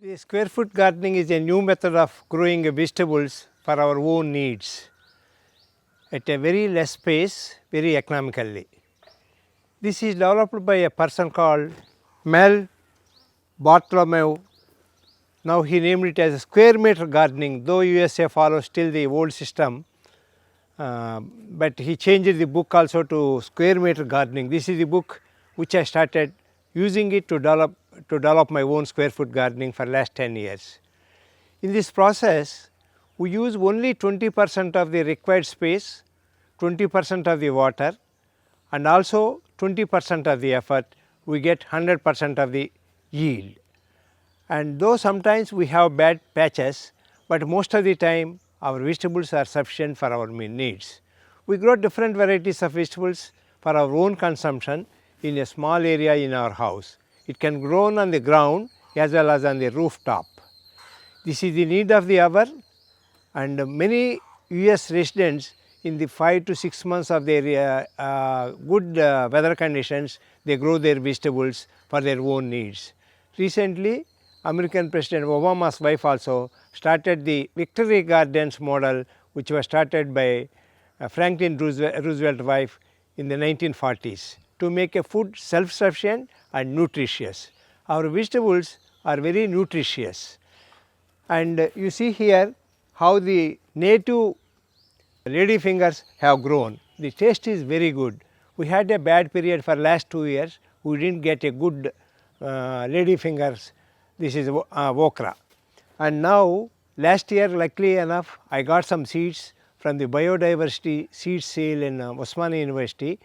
The square foot gardening is a new method of growing vegetables for our own needs at a very less space, very economically. This is developed by a person called Mel Bartholomew. Now he named it as square meter gardening, though USA follows still the old system, but he changed the book also to square meter gardening. This is the book which I started using it to develop my own square foot gardening for last 10 years. In this process, we use only 20% of the required space, 20% of the water, and also 20% of the effort. We get 100% of the yield. And though sometimes we have bad patches, but most of the time our vegetables are sufficient for our needs. We grow different varieties of vegetables for our own consumption in a small area in our house. It can grow on the ground as well as on the rooftop. This is the need of the hour, and many US residents in the 5 to 6 months of their good weather conditions, they grow their vegetables for their own needs. Recently, American President Obama's wife also started the Victory Gardens model, which was started by Franklin Roosevelt's wife in the 1940s to make a food self-sufficient and nutritious. Our vegetables are very nutritious, and you see here how the native ladyfingers have grown. The taste is very good. We had a bad period for last 2 years. We didn't get a good ladyfingers. This is okra. And now last year, luckily enough, I got some seeds from the biodiversity seed sale in Osmania University.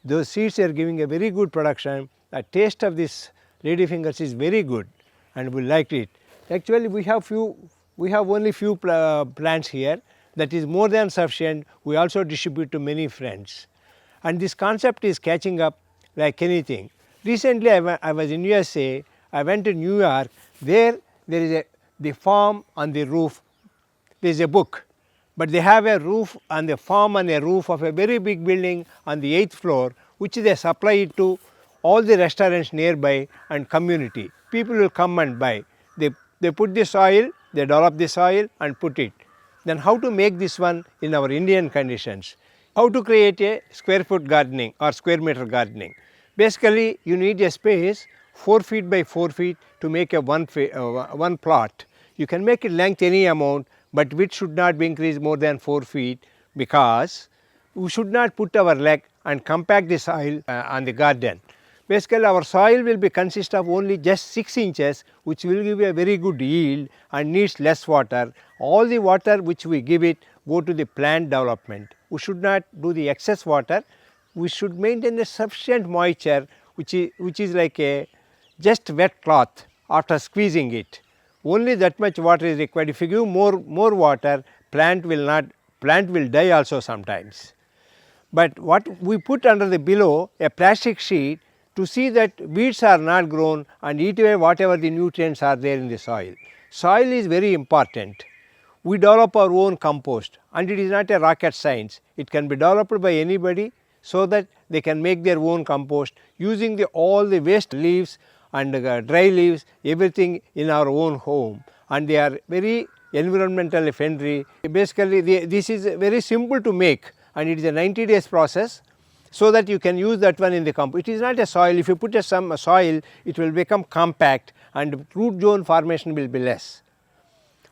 Those seeds are giving a very good production. The taste of this ladyfingers is very good, and we liked it. Actually, we have only few plants here. That is more than sufficient. We also distribute to many friends, and this concept is catching up like anything. Recently, I was in USA. I went to New York. There is the farm on the roof. There is a book, but they have a roof on the farm on a roof of a very big building on the 8th floor, which they supply it to all the restaurants nearby and community. People will come and buy. They put the soil, they develop the soil and put it. Then how to make this one in our Indian conditions? How to create a square foot gardening or square meter gardening? Basically, you need a space 4 feet by 4 feet to make a one plot. You can make it length any amount, but width should not be increased more than 4 feet, because we should not put our leg and compact the soil on the garden. Basically, our soil will be consist of only just 6 inches, which will give a very good yield and needs less water. All the water which we give it go to the plant development. We should not do the excess water. We should maintain a sufficient moisture, which is like a just wet cloth after squeezing it. Only that much water is required. If you give more water, plant will die also sometimes. But what we put under the below a plastic sheet to see that weeds are not grown and eat away whatever the nutrients are there in the soil. Soil is very important. We develop our own compost, and it is not a rocket science. It can be developed by anybody so that they can make their own compost using all the waste leaves and dry leaves, everything in our own home, and they are very environmentally friendly. Basically, this is very simple to make, and it is a 90 days process, so that you can use that one in the compost. It is not a soil. If you put some soil, it will become compact and root zone formation will be less.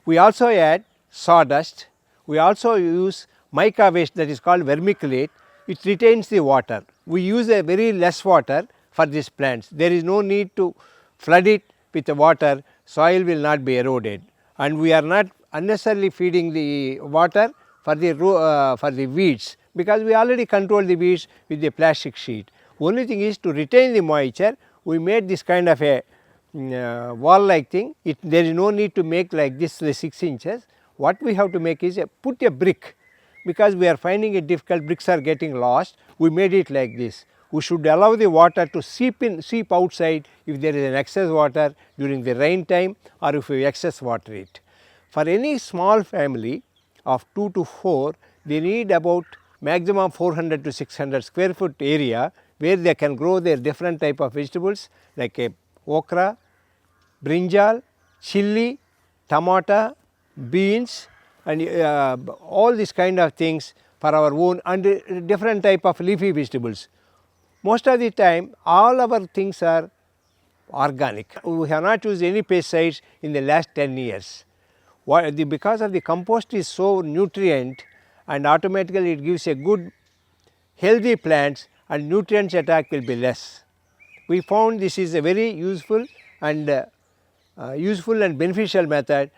We also add sawdust. We also use mica waste, that is called vermiculite. It retains the water. We use a very less water for these plants. There is no need to flood it with the water. Soil will not be eroded, and we are not unnecessarily feeding the water for the weeds, because we already control the weeds with the plastic sheet. Only thing is to retain the moisture. We made this kind of a wall like thing. There is no need to make like this 6 inches. What we have to make is put a brick, because we are finding it difficult. Bricks are getting lost. We made it like this. We should allow the water to seep outside if there is an excess water during the rain time, or if we excess water it. For any small family of 2 to 4, they need about maximum 400 to 600 square foot area, where they can grow their different type of vegetables like okra, brinjal, chili, tomato, beans and all these kind of things for our own and different type of leafy vegetables. Most of the time all our things are organic. We have not used any pesticides in the last 10 years. Because of the compost is so nutrient and automatically it gives a good healthy plants and nutrients attack will be less. We found this is a very useful and beneficial method